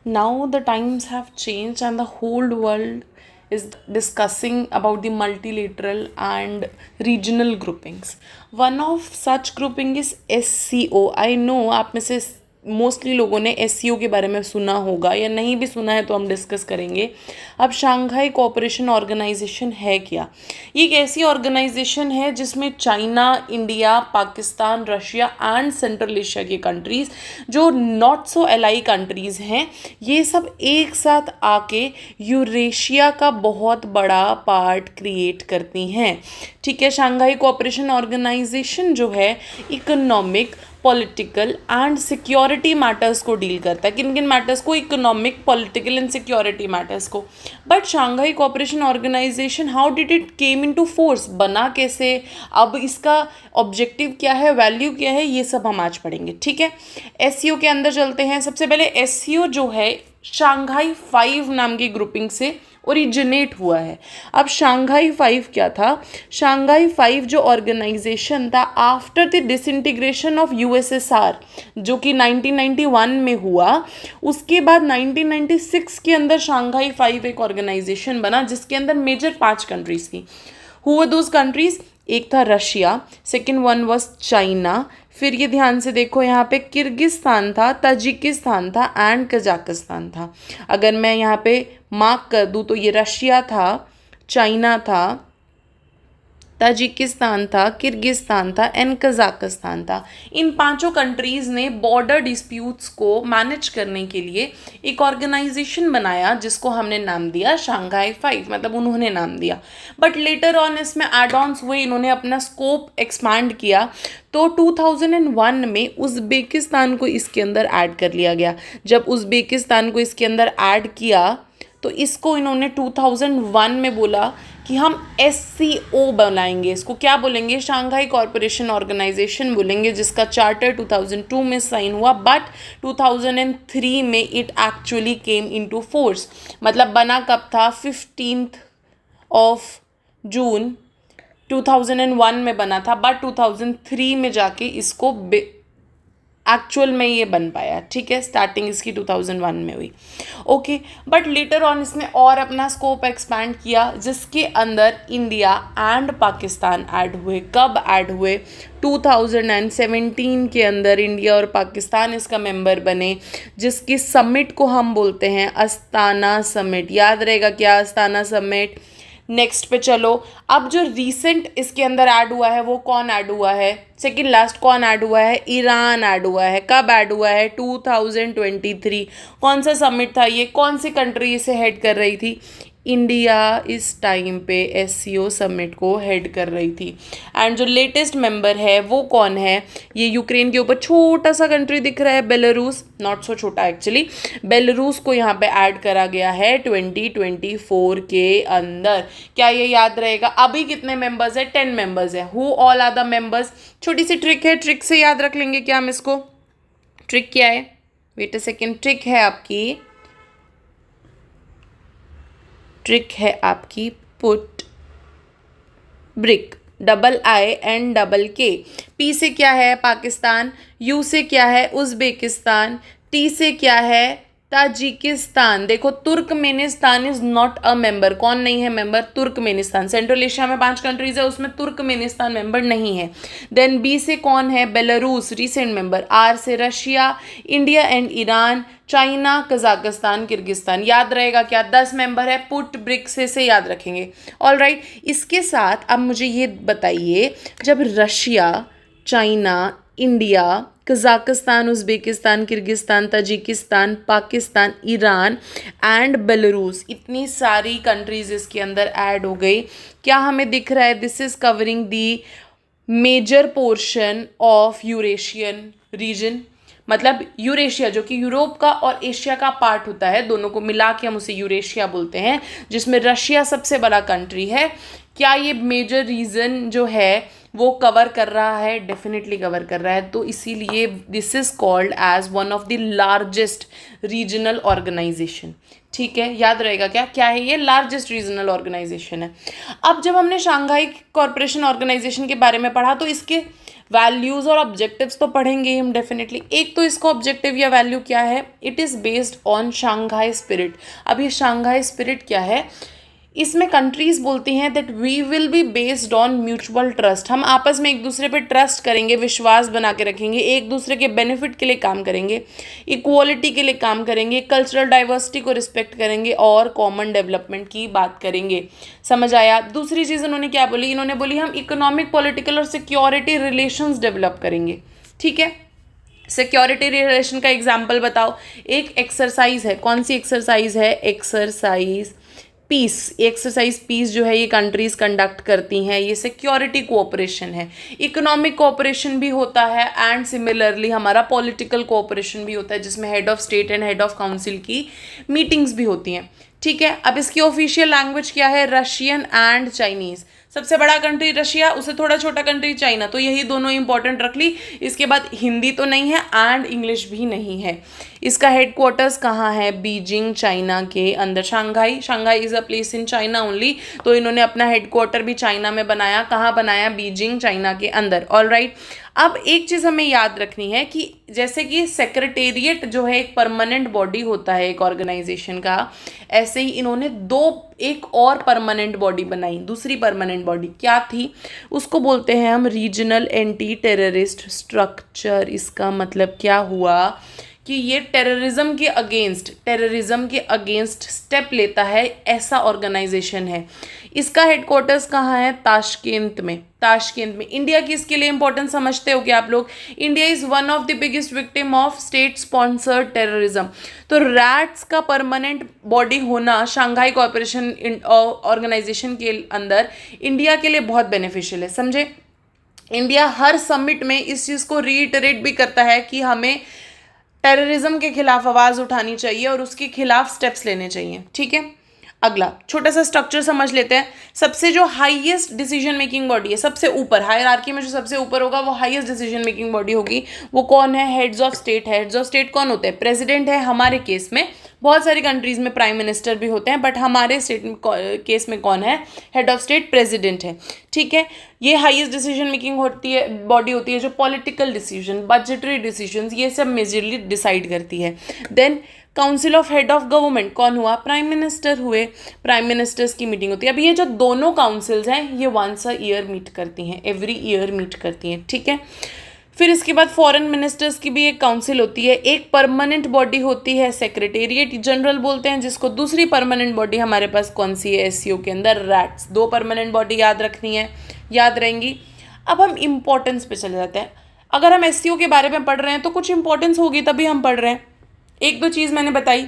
Now the times have changed and the whole world is discussing about the multilateral and regional groupings. One of such grouping is SCO. I know आप में से mostly लोगों ने SCO के बारे में सुना होगा, या नहीं भी सुना है तो हम डिस्कस करेंगे. अब शांघाई कोऑपरेशन ऑर्गेनाइजेशन है क्या? ये एक ऐसी ऑर्गेनाइजेशन है जिसमें China, India, Pakistan, Russia and central Asia की कंट्रीज़ जो नॉट सो एलाई कंट्रीज़ हैं, ये सब एक साथ आके यूरेशिया का बहुत बड़ा पार्ट क्रिएट करती हैं. ठीक है. शांघाई कोऑपरेशन ऑर्गेनाइजेशन जो है economic, political and security matters को डील करता है. किन किन मैटर्स को? Economic, political and security matters को. But Shanghai cooperation organisation how did it came into force? बना कैसे? अब इसका ऑब्जेक्टिव क्या है, वैल्यू क्या है, ये सब हम आज पढ़ेंगे. ठीक है. एससीओ के अंदर चलते हैं. सबसे पहले एससीओ जो है शांघाई 5 नाम की ग्रुपिंग से ओरिजिनेट हुआ है. अब शांघाई 5 क्या था? शांघाई 5 जो ऑर्गेनाइजेशन था after the disintegration of USSR, जो कि 1991 में हुआ, उसके बाद 1996 के अंदर शांघाई 5 एक ऑर्गेनाइजेशन बना जिसके अंदर मेजर 5 कंट्रीज थी. Who were those countries? एक था Russia, second one was China, फिर ये ध्यान से देखो यहाँ पे किर्गिस्तान था, ताजिकिस्तान था एंड कजाकिस्तान था. अगर मैं यहाँ पे मार्क कर दूँ तो ये रशिया था, चाइना था, ताजिकिस्तान था, किर्गिस्तान था एंड कजाकिस्तान था. इन पांचों कंट्रीज़ ने बॉर्डर डिस्प्यूट्स को मैनेज करने के लिए एक ऑर्गेनाइजेशन बनाया जिसको हमने नाम दिया शांघाई 5, मतलब उन्होंने नाम दिया. बट लेटर ऑन इसमें एड ऑन्स हुए, इन्होंने अपना स्कोप एक्सपैंड किया. तो 2001 में उज़्बेकिस्तान को इसके अंदर ऐड कर लिया गया. जब उज़्बेकिस्तान को इसके अंदर ऐड किया तो इसको इन्होंने 2001 में बोला कि हम SCO बनाएंगे. इसको क्या बोलेंगे? शांघाई कॉरपोरेशन ऑर्गेनाइजेशन बोलेंगे, जिसका चार्टर 2002 में साइन हुआ. बट 2003 में it actually came into force. मतलब बना कब था? 15th ऑफ जून 2001 में बना था, बट 2003 में जाके इसको एक्चुअल में ये बन पाया. ठीक है. स्टार्टिंग इसकी 2001 में हुई. ओके. बट लेटर ऑन इसने और अपना स्कोप एक्सपैंड किया जिसके अंदर इंडिया एंड पाकिस्तान ऐड हुए. कब ऐड हुए? 2017 के अंदर इंडिया और पाकिस्तान इसका मेंबर बने, जिसकी समिट को हम बोलते हैं अस्ताना समिट. याद रहेगा क्या? Astana summit. नेक्स्ट पे चलो. अब जो रीसेंट इसके अंदर ऐड हुआ है वो कौन ऐड हुआ है? सेकेंड लास्ट कौन ऐड हुआ है? ईरान ऐड हुआ है. कब ऐड हुआ है? 2023. कौन सा समिट था ये? कौन सी कंट्री इसे हेड कर रही थी? इंडिया इस टाइम पे SCO समिट को हेड कर रही थी. एंड जो लेटेस्ट मेंबर है वो कौन है? ये यूक्रेन के ऊपर छोटा सा कंट्री दिख रहा है, बेलारूस. नॉट सो छोटा एक्चुअली. बेलारूस को यहाँ पे ऐड करा गया है 2024 के अंदर. क्या ये याद रहेगा? अभी कितने मेंबर्स है? 10 मेंबर्स है. Who all are the members? छोटी सी ट्रिक है, ट्रिक से याद रख लेंगे क्या हम इसको? ट्रिक क्या है? Wait a second. ट्रिक है आपकी, ट्रिक है आपकी पुट ब्रिक, II&K. P से क्या है? पाकिस्तान. U से क्या है? उज़्बेकिस्तान. T से क्या है? ताजिकिस्तान. देखो Turkmenistan is not a member. कौन नहीं है मेंबर? तुर्कमेनिस्तान. सेंट्रल एशिया में 5 कंट्रीज है, उसमें तुर्कमेनिस्तान मेंबर नहीं है. देन बी से कौन है? Belarus, recent member. आर से Russia, India and Iran, China, Kazakhstan, Kyrgyzstan. याद रहेगा क्या? 10 मेंबर है. पुट ब्रिक से याद रखेंगे. All right. इसके साथ अब मुझे ये बताइए, जब Russia, China, India, Kazakhstan, Uzbekistan, Kyrgyzstan, Tajikistan, Pakistan, Iran and Belarus, इतनी सारी कंट्रीज इसके अंदर ऐड हो गई, क्या हमें दिख रहा है? This is covering the major portion of Eurasian region. मतलब यूरेशिया जो कि यूरोप का और एशिया का पार्ट होता है, दोनों को मिला के हम उसे यूरेशिया बोलते हैं, जिसमें रशिया सबसे बड़ा कंट्री है. क्या ये मेजर रीजन जो है वो कवर कर रहा है? डेफिनेटली कवर कर रहा है. तो इसीलिए this is called as one of the largest regional organization. ठीक है. याद रहेगा क्या? क्या है ये? लार्जेस्ट रीजनल ऑर्गेनाइजेशन है. अब जब हमने शांघाई कॉरपोरेशन ऑर्गेनाइजेशन के बारे में पढ़ा तो इसके वैल्यूज़ और ऑब्जेक्टिव्स तो पढ़ेंगे हम डेफिनेटली। एक तो इसका ऑब्जेक्टिव या वैल्यू क्या है, it is based on Shanghai spirit. अब ये शंघाई स्पिरिट क्या है, इसमें कंट्रीज़ बोलती हैं that we will be based on mutual trust. हम आपस में एक दूसरे पे ट्रस्ट करेंगे, विश्वास बना के रखेंगे, एक दूसरे के बेनिफिट के लिए काम करेंगे, इक्वालिटी के लिए काम करेंगे, कल्चरल डाइवर्सिटी को रिस्पेक्ट करेंगे और कॉमन डेवलपमेंट की बात करेंगे। समझ आया। दूसरी चीज़ इन्होंने क्या बोली, इन्होंने बोली हम इकोनॉमिक, पॉलिटिकल और सिक्योरिटी रिलेशंस डेवलप करेंगे। ठीक है, सिक्योरिटी रिलेशन का एग्जाम्पल बताओ। एक एक्सरसाइज है, कौन सी एक्सरसाइज है, एक्सरसाइज पीस। एक्सरसाइज पीस जो है ये कंट्रीज कंडक्ट करती हैं, ये सिक्योरिटी कोऑपरेशन है। इकोनॉमिक कोऑपरेशन भी होता है एंड सिमिलरली हमारा पॉलिटिकल कोऑपरेशन भी होता है, जिसमें head of state and head of council की मीटिंग्स भी होती हैं। ठीक है, अब इसकी ऑफिशियल लैंग्वेज क्या है, रशियन एंड चाइनीज़। सबसे बड़ा कंट्री रशिया, उससे थोड़ा छोटा कंट्री चाइना, तो यही दोनों इंपॉर्टेंट रख ली। इसके बाद हिंदी तो नहीं है एंड इंग्लिश भी नहीं है। इसका हेडक्वार्टर्स कहाँ है, बीजिंग चाइना के अंदर। Shanghai, Shanghai is a place in China only, तो इन्होंने अपना हेडक्वार्टर भी चाइना में बनाया। कहाँ बनाया, बीजिंग चाइना के अंदर। ऑलराइट, अब एक चीज़ हमें याद रखनी है कि जैसे कि सेक्रेटेरिएट जो है एक परमानेंट बॉडी होता है एक ऑर्गेनाइजेशन का, ऐसे ही इन्होंने एक और परमानेंट बॉडी बनाई। दूसरी परमानेंट बॉडी क्या थी, उसको बोलते हैं हम रीजनल एंटी टेररिस्ट स्ट्रक्चर। इसका मतलब क्या हुआ कि ये टेररिज्म के अगेंस्ट स्टेप लेता है, ऐसा ऑर्गेनाइजेशन है। इसका हेडक्वार्टर्स कहाँ है, ताशकेंत में। इंडिया की इसके लिए इंपॉर्टेंस समझते हो क्या आप लोग, India is one of the biggest victim of state sponsored terrorism. तो रैट्स का परमानेंट बॉडी होना शंघाई कोऑपरेशन ऑर्गेनाइजेशन के अंदर इंडिया के लिए बहुत बेनिफिशियल है। समझे, इंडिया हर समिट में इस चीज़ को रीइटरेट भी करता है कि हमें टेररिज्म के खिलाफ आवाज़ उठानी चाहिए और उसके खिलाफ स्टेप्स लेने चाहिए। ठीक है, अगला छोटा सा स्ट्रक्चर समझ लेते हैं। सबसे जो हाईएस्ट डिसीजन मेकिंग बॉडी है, सबसे ऊपर हायरार्की में जो सबसे ऊपर होगा वो हाईएस्ट डिसीजन मेकिंग बॉडी होगी। वो कौन है, हेड्स ऑफ स्टेट है। हेड्स ऑफ स्टेट कौन होते हैं, प्रेसिडेंट है। हमारे केस में बहुत सारी कंट्रीज़ में प्राइम मिनिस्टर भी होते हैं, बट हमारे स्टेट केस में कौन है, हेड ऑफ स्टेट प्रेसिडेंट है। ठीक है, ये हाईएस्ट डिसीजन मेकिंग होती है, बॉडी होती है जो पॉलिटिकल डिसीजन, बजटरी डिसीजन, ये सब मेजरली डिसाइड करती है। Then council of head of government कौन हुआ, प्राइम मिनिस्टर हुए। प्राइम मिनिस्टर्स की मीटिंग होती है। अब ये जो दोनों काउंसिल्स हैं ये वंस अ ईयर मीट करती हैं, एवरी ईयर मीट करती हैं। ठीक है, फिर इसके बाद फॉरेन मिनिस्टर्स की भी एक काउंसिल होती है। एक परमानेंट बॉडी होती है सेक्रेटेरिएट जनरल बोलते हैं जिसको। दूसरी परमानेंट बॉडी हमारे पास कौन सी है, एससीओ के अंदर रैट्स। दो परमानेंट बॉडी याद रखनी है, याद रहेंगी। अब हम इम्पोर्टेंस पे चले जाते हैं। अगर हम एससीओ के बारे में पढ़ रहे हैं तो कुछ इंपॉर्टेंस होगी तभी हम पढ़ रहे हैं। एक दो चीज़ मैंने बताई,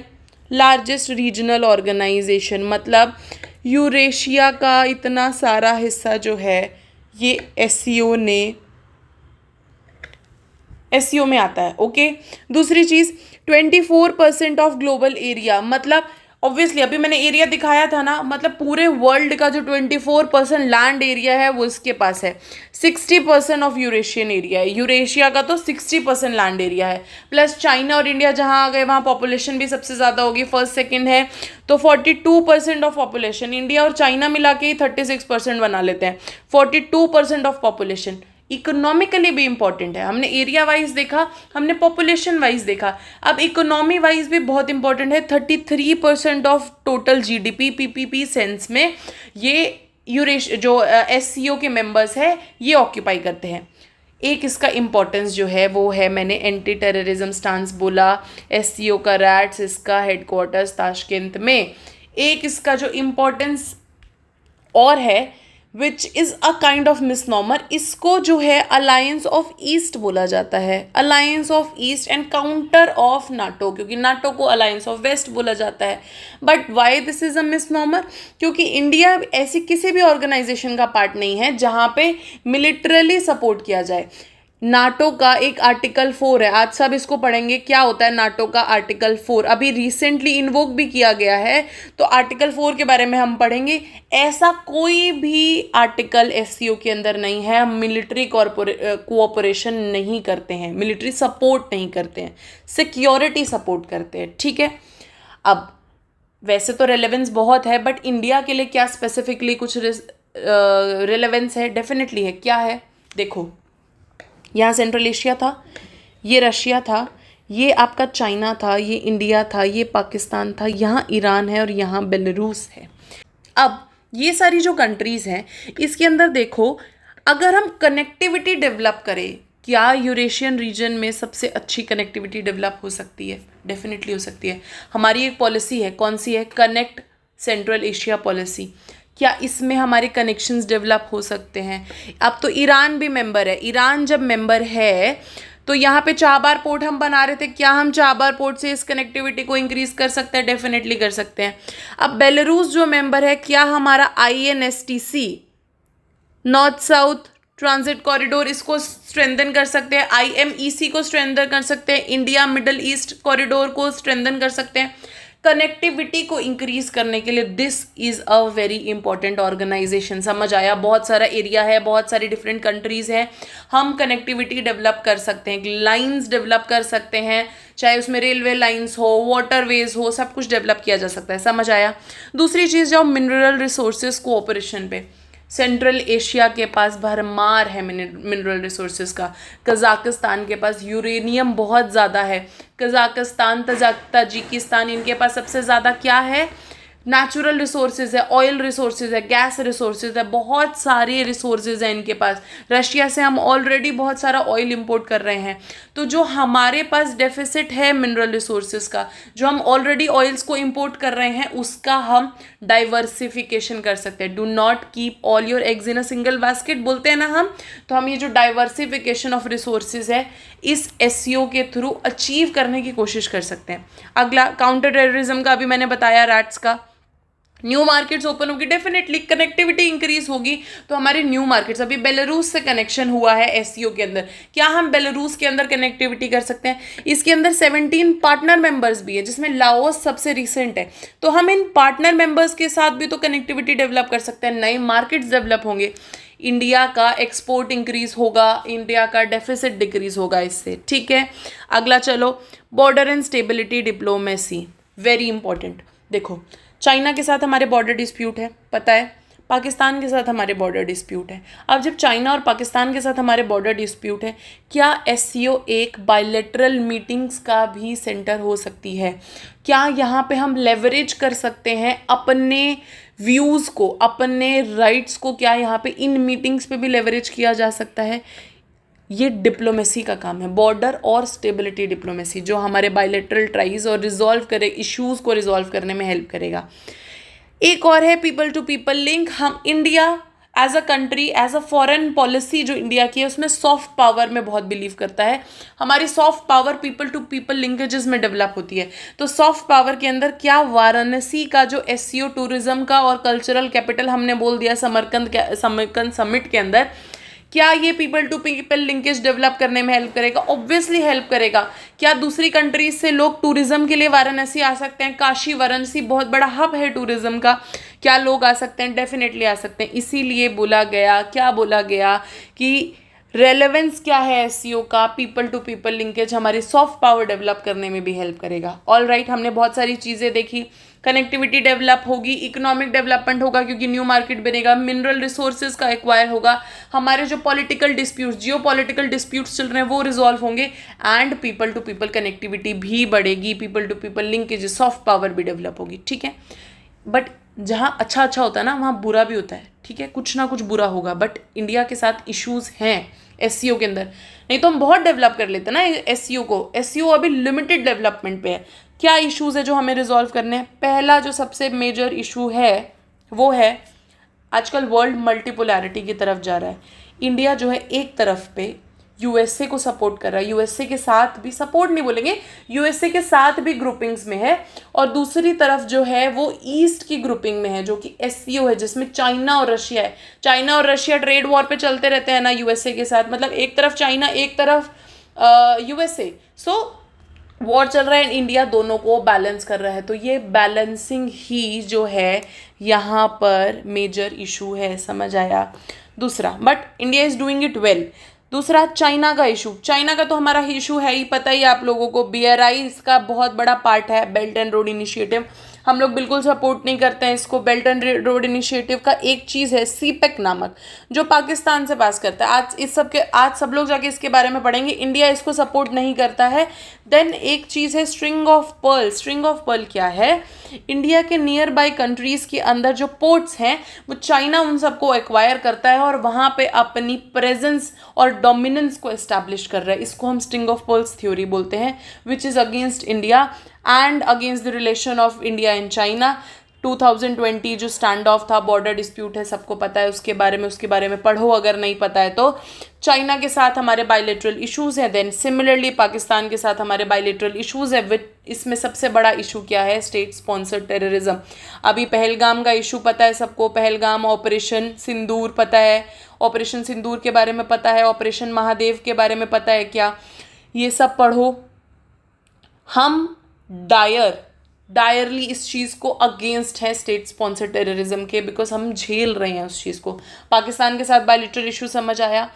लार्जेस्ट रीजनल ऑर्गेनाइजेशन, मतलब यूरेशिया का इतना सारा हिस्सा जो है ये एससीओ में आता है। ओके, दूसरी चीज़ 24% ऑफ ग्लोबल एरिया, मतलब ऑब्वियसली अभी मैंने एरिया दिखाया था ना, मतलब पूरे वर्ल्ड का जो 24% लैंड एरिया है वो इसके पास है। 60% ऑफ यूरेशियन एरिया है, यूरेशिया का तो 60% लैंड एरिया है। प्लस चाइना और इंडिया जहाँ आ गए वहाँ पॉपुलेशन भी सबसे ज़्यादा होगी, फर्स्ट सेकंड है, तो 42% ऑफ पॉपुलेशन। इंडिया और चाइना मिला के ही 36% बना लेते हैं, 42% ऑफ पॉपुलेशन। इकोनॉमिकली भी इंपॉर्टेंट है। हमने एरिया वाइज देखा, हमने पॉपुलेशन वाइज देखा, अब इकोनॉमी वाइज भी बहुत इंपॉर्टेंट है। 33% of total GDP PPP sense में ये जो एससीओ के मेंबर्स है ये ऑक्यूपाई करते हैं। एक इसका इम्पोर्टेंस जो है वो है, मैंने एंटी टेररिज्म स्टांस बोला, एससीओ का रैट्स, इसका हेडक्वार्टर्स ताशकेंत में। एक इसका जो इम्पोर्टेंस और है which is a kind of misnomer, इसको जो है अलायंस ऑफ ईस्ट बोला जाता है, alliance of east and counter of NATO, क्योंकि नाटो को अलायंस ऑफ वेस्ट बोला जाता है। But why this is a misnomer, क्योंकि इंडिया ऐसी किसी भी ऑर्गेनाइजेशन का पार्ट नहीं है जहाँ पे मिलिटरली सपोर्ट किया जाए। नाटो का एक आर्टिकल 4 है, आज सब इसको पढ़ेंगे, क्या होता है नाटो का आर्टिकल 4, अभी रिसेंटली इन्वोक भी किया गया है, तो आर्टिकल 4 के बारे में हम पढ़ेंगे। ऐसा कोई भी आर्टिकल एससीओ के अंदर नहीं है, हम मिलिट्री कोऑपरेशन नहीं करते हैं, मिलिट्री सपोर्ट नहीं करते हैं, सिक्योरिटी सपोर्ट करते हैं। ठीक है, अब वैसे तो रेलेवेंस बहुत है, बट इंडिया के लिए क्या स्पेसिफिकली कुछ रेलेवेंस है, डेफिनेटली है। क्या है, देखो यहाँ सेंट्रल एशिया था, ये रशिया था, ये आपका चाइना था, ये इंडिया था, ये पाकिस्तान था, यहाँ ईरान है और यहाँ बेलारूस है। अब ये सारी जो कंट्रीज़ हैं इसके अंदर देखो, अगर हम कनेक्टिविटी डेवलप करें, क्या यूरेशियन रीजन में सबसे अच्छी कनेक्टिविटी डेवलप हो सकती है? डेफिनेटली हो सकती है। हमारी एक पॉलिसी है, कौन सी है? Connect central Asia policy. क्या इसमें हमारे कनेक्शंस डेवलप हो सकते हैं? अब तो ईरान भी मेंबर है। ईरान जब मेंबर है तो यहाँ पे चाबार पोर्ट हम बना रहे थे, क्या हम चाबार पोर्ट से इस कनेक्टिविटी को इंक्रीज कर सकते हैं? डेफिनेटली कर सकते हैं। अब बेलारूस जो मेंबर है, क्या हमारा INSTC north south transit corridor इसको स्ट्रेंथन कर सकते हैं? IMEC को स्ट्रेंथन कर सकते हैं? इंडिया मिडल ईस्ट कॉरिडोर को स्ट्रेंथन कर सकते हैं? कनेक्टिविटी को इंक्रीज करने के लिए this is a very important organization. समझ आया? बहुत सारा एरिया है, बहुत सारी डिफरेंट कंट्रीज हैं, हम कनेक्टिविटी डेवलप कर सकते हैं, लाइंस डेवलप कर सकते हैं, चाहे उसमें रेलवे लाइंस हो, वाटरवेज हो, सब कुछ डेवलप किया जा सकता है। समझ आया? दूसरी चीज़, जाओ मिनरल रिसोर्सेज कोऑपरेशन पे। सेंट्रल एशिया के पास भरमार है मिनरल रिसोर्सेज का। कज़ाकिस्तान के पास यूरेनियम बहुत ज़्यादा है। कज़ाकिस्तान, ताजिकिस्तान, इनके पास सबसे ज़्यादा क्या है? नेचुरल रिसोर्सेज है, ऑयल रिसोर्सेज है, गैस रिसोर्सेज है, बहुत सारे रिसोर्सेज हैं इनके पास। रशिया से हम ऑलरेडी बहुत सारा ऑयल इंपोर्ट कर रहे हैं। तो जो हमारे पास डेफिसिट है मिनरल रिसोर्सेज का, जो हम ऑलरेडी ऑयल्स को इंपोर्ट कर रहे हैं, उसका हम डाइवर्सिफिकेशन कर सकते हैं। Do not keep all your eggs in a single basket बोलते हैं ना हम, तो हम ये जो डाइवर्सिफिकेशन ऑफ रिसोर्सेज है इस SCO के थ्रू अचीव करने की कोशिश कर सकते हैं। अगला, काउंटर टेररिज्म का अभी मैंने बताया, रैट्स का। न्यू मार्केट्स ओपन होगी, डेफिनेटली कनेक्टिविटी इंक्रीज होगी तो हमारे न्यू मार्केट्स, अभी बेलारूस से कनेक्शन हुआ है SCO के अंदर, क्या हम बेलारूस के अंदर कनेक्टिविटी कर सकते हैं? इसके अंदर 17 पार्टनर मेंबर्स भी है, जिसमें लाओस सबसे रिसेंट है। तो हम इन पार्टनर मेंबर्स के साथ भी तो कनेक्टिविटी डेवलप कर सकते हैं, नए मार्केट्स डेवलप होंगे, इंडिया का एक्सपोर्ट इंक्रीज होगा, इंडिया का डेफिसिट डिक्रीज होगा इससे। ठीक है, अगला चलो, border and stability diplomacy, very important. देखो, चाइना के साथ हमारे बॉर्डर डिस्प्यूट है, पता है, पाकिस्तान के साथ हमारे बॉर्डर डिस्प्यूट है। अब जब चाइना और पाकिस्तान के साथ हमारे बॉर्डर डिस्प्यूट है, क्या SCO एक बायलैटरल मीटिंग्स का भी सेंटर हो सकती है? क्या यहाँ पे हम लेवरेज कर सकते हैं अपने व्यूज़ को, अपने राइट्स को? क्या यहाँ पे इन मीटिंग्स पे भी लेवरेज किया जा सकता है? ये डिप्लोमेसी का काम है, बॉर्डर और स्टेबिलिटी डिप्लोमेसी, जो हमारे बायलैटरल ट्राइज और रिजॉल्व करे, इश्यूज़ को रिजॉल्व करने में हेल्प करेगा। एक और है पीपल टू पीपल लिंक। हम India as a country, as a foreign policy जो इंडिया की है, उसमें सॉफ्ट पावर में बहुत बिलीव करता है। हमारी soft power people to people linkages में डेवलप होती है। तो सॉफ्ट पावर के अंदर क्या, वाराणसी का जो SCO टूरिज्म का और कल्चरल कैपिटल हमने बोल दिया समरकंद समिट के अंदर, क्या ये people to people linkage develop करने में हेल्प करेगा? ऑब्वियसली हेल्प करेगा। क्या दूसरी कंट्रीज से लोग टूरिज्म के लिए वाराणसी आ सकते हैं? काशी, वाराणसी बहुत बड़ा हब है टूरिज्म का, क्या लोग आ सकते हैं? डेफिनेटली आ सकते हैं। इसीलिए बोला गया, क्या बोला गया कि रेलेवेंस क्या है SCO का, पीपल टू पीपल लिंकेज हमारी सॉफ्ट पावर डेवलप करने में भी हेल्प करेगा। ऑल राइट, हमने बहुत सारी चीज़ें देखी। कनेक्टिविटी डेवलप होगी, इकोनॉमिक डेवलपमेंट होगा क्योंकि न्यू मार्केट बनेगा, मिनरल रिसोर्सेज का एक्वायर होगा, हमारे जो political disputes, geo political disputes चल रहे हैं वो रिजॉल्व होंगे, and people to people connectivity भी बढ़ेगी, people to people linkage, soft power भी डेवलप होगी। ठीक है, बट जहाँ अच्छा अच्छा होता है ना, वहाँ बुरा भी होता है। ठीक है, कुछ ना कुछ बुरा होगा, बट इंडिया के साथ इश्यूज हैं SCO के अंदर, नहीं तो हम बहुत डेवलप कर लेते ना SCO को। SCO अभी लिमिटेड डेवलपमेंट पे है। क्या इश्यूज है जो हमें रिजॉल्व करने हैं? पहला जो सबसे मेजर इशू है वो है, आजकल वर्ल्ड मल्टीपोलैरिटी की तरफ जा रहा है। इंडिया जो है एक तरफ पे USA को सपोर्ट कर रहा है, USA के साथ भी, सपोर्ट नहीं बोलेंगे, USA के साथ भी ग्रुपिंग्स में है, और दूसरी तरफ जो है वो ईस्ट की ग्रुपिंग में है जो कि SCO है, जिसमें चाइना और रशिया है। चाइना और रशिया ट्रेड वॉर पे चलते रहते हैं ना USA के साथ, मतलब एक तरफ चाइना, एक तरफ USA, सो वॉर चल रहा है, इंडिया दोनों को बैलेंस कर रहा है। तो ये बैलेंसिंग ही जो है यहाँ पर मेजर इशू है। समझ आया? दूसरा, but India is doing it well. दूसरा चाइना का इशू, चाइना का तो हमारा इशू है ही, पता ही आप लोगों को, BRI इसका बहुत बड़ा पार्ट है, बेल्ट एंड रोड इनिशिएटिव। हम लोग बिल्कुल सपोर्ट नहीं करते हैं इसको। बेल्ट एंड रोड इनिशिएटिव का एक चीज़ है सीपेक नामक, जो पाकिस्तान से पास करता है। आज सब लोग जाके इसके बारे में पढ़ेंगे, इंडिया इसको सपोर्ट नहीं करता है। देन एक चीज़ है string of pearl. String of pearl क्या है? इंडिया के नियर बाई कंट्रीज़ के अंदर जो पोर्ट्स हैं वो चाइना उन सबको एक्वायर करता है और वहाँ पे अपनी प्रेजेंस और डोमिनेंस को एस्टैब्लिश कर रहा है। इसको हम स्ट्रिंग ऑफ पर्ल्स थ्योरी बोलते हैं, which is against India and against the relation of India and China. 2020 जो स्टैंड ऑफ था, बॉर्डर डिस्प्यूट है, सबको पता है उसके बारे में पढ़ो अगर नहीं पता है तो। चाइना के साथ हमारे बायलेटरल इश्यूज़ हैं। देन सिमिलरली पाकिस्तान के साथ हमारे बायलेटरल इश्यूज़ है। विद इसमें सबसे बड़ा इशू क्या है? State sponsored terrorism. अभी पहलगाम का इशू पता है सबको, पहलगाम, ऑपरेशन सिंदूर पता है, ऑपरेशन सिंदूर के बारे में पता है, ऑपरेशन महादेव के बारे में पता है क्या? ये सब पढ़ो। हम डायरली इस चीज़ को अगेंस्ट है स्टेट स्पॉन्सर टेररिज्म के, बिकॉज हम झेल रहे हैं उस चीज़ को। पाकिस्तान के साथ बायलेटरल इशू समझ आया।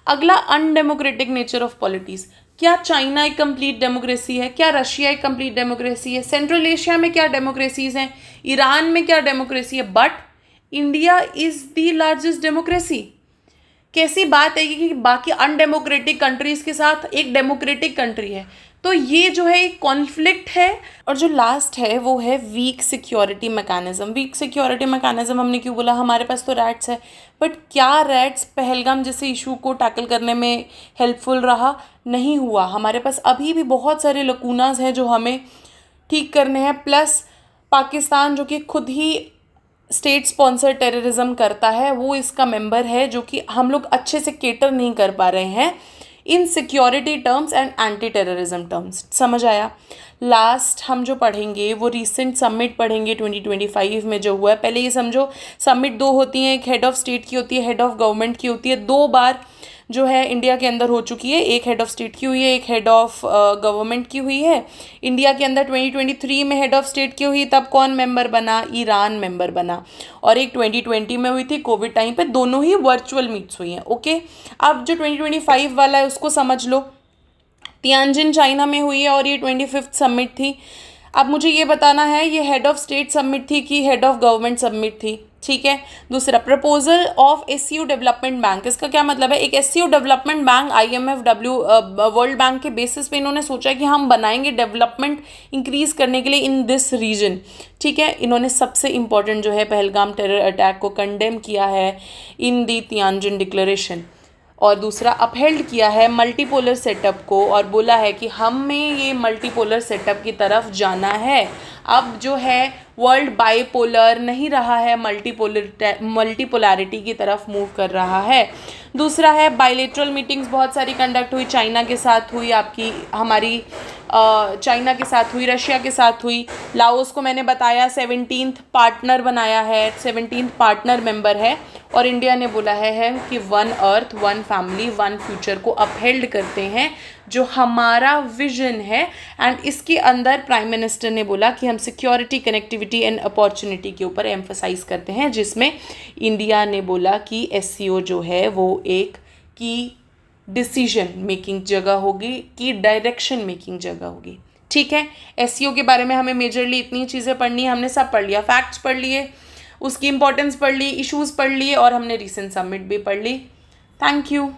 अगला, अनडेमोक्रेटिक नेचर ऑफ पॉलिटिक्स। क्या चाइना एक कंप्लीट डेमोक्रेसी है? क्या रशिया एक कंप्लीट डेमोक्रेसी है? सेंट्रल एशिया में क्या डेमोक्रेसीज हैं? ईरान में क्या डेमोक्रेसी है? But India is the largest democracy. कैसी बात है कि बाकी अनडेमोक्रेटिक कंट्रीज़ के साथ एक डेमोक्रेटिक कंट्री है? तो ये जो है एक कॉन्फ्लिक्ट है। और जो लास्ट है वो है weak security mechanism. Weak security mechanism हमने क्यों बोला? हमारे पास तो रैट्स है, बट क्या रैट्स पहलगाम जैसे इशू को टैकल करने में हेल्पफुल रहा? नहीं हुआ। हमारे पास अभी भी बहुत सारे लकूनाज हैं जो हमें ठीक करने हैं। प्लस पाकिस्तान जो कि खुद ही स्टेट स्पॉन्सर टेररिज्म करता है, वो इसका मेंबर है, जो कि हम लोग अच्छे से केटर नहीं कर पा रहे हैं इन security terms and anti terrorism terms. समझ आया? लास्ट हम जो पढ़ेंगे वो रीसेंट समिट पढ़ेंगे 2025 में जो हुआ है। पहले ये समझो, समिट दो होती हैं, एक हेड ऑफ स्टेट की होती है, हेड ऑफ गवर्नमेंट की होती है। 2 बार जो है इंडिया के अंदर हो चुकी है, एक हेड ऑफ स्टेट की हुई है, एक हेड ऑफ गवर्नमेंट की हुई है। इंडिया के अंदर 2023 में हेड ऑफ स्टेट की हुई, तब कौन मेंबर बना? ईरान मेंबर बना। और एक 2020 में हुई थी कोविड टाइम पे, दोनों ही वर्चुअल मीट्स हुई हैं। ओके, अब जो 2025 वाला है उसको समझ लो। तियानजिन चाइना में हुई है और ये 25th समिट थी। अब मुझे ये बताना है ये हेड ऑफ स्टेट समिट थी कि हेड ऑफ गवर्नमेंट समिट थी? ठीक है। दूसरा, proposal of SCO development bank. इसका क्या मतलब है? एक SCO development bank IMF world bank के बेसिस पे इन्होंने सोचा कि हम बनाएंगे डेवलपमेंट इंक्रीज करने के लिए इन दिस रीजन। ठीक है। इन्होंने सबसे इंपॉर्टेंट जो है पहलगाम टेरर अटैक को कंडेम किया है इन दी तियानजिन डिक्लेरेशन। और दूसरा, अपहेल्ड किया है मल्टीपोलर सेटअप को और बोला है कि हमें ये मल्टीपोलर सेटअप की तरफ जाना है। अब जो है वर्ल्ड बाईपोलर नहीं रहा है, मल्टीपोलैरिटी की तरफ मूव कर रहा है। दूसरा है बायलेटरल मीटिंग्स बहुत सारी कंडक्ट हुई, चाइना के साथ हुई, आपकी हमारी चाइना के साथ हुई, रशिया के साथ हुई। लाओस को मैंने बताया 17th पार्टनर बनाया है, 17th पार्टनर मेंबर है। और इंडिया ने बोला है कि 1 अर्थ 1 फैमिली 1 फ्यूचर को अपहेल्ड करते हैं, जो हमारा विजन है। एंड इसके अंदर प्राइम मिनिस्टर ने बोला कि हम सिक्योरिटी, कनेक्टिविटी एंड अपॉर्चुनिटी के ऊपर एम्फसाइज करते हैं, जिसमें इंडिया ने बोला कि SCO जो है वो एक की डिसीजन मेकिंग जगह होगी, की डायरेक्शन मेकिंग जगह होगी। ठीक है। SCO के बारे में हमें मेजरली इतनी चीज़ें पढ़नी है, हमने सब पढ़ लिया, फैक्ट्स पढ़ लिए, उसकी इंपॉर्टेंस पढ़ ली, इश्यूज़ पढ़ लिए और हमने रिसेंट समिट भी पढ़ ली। Thank you.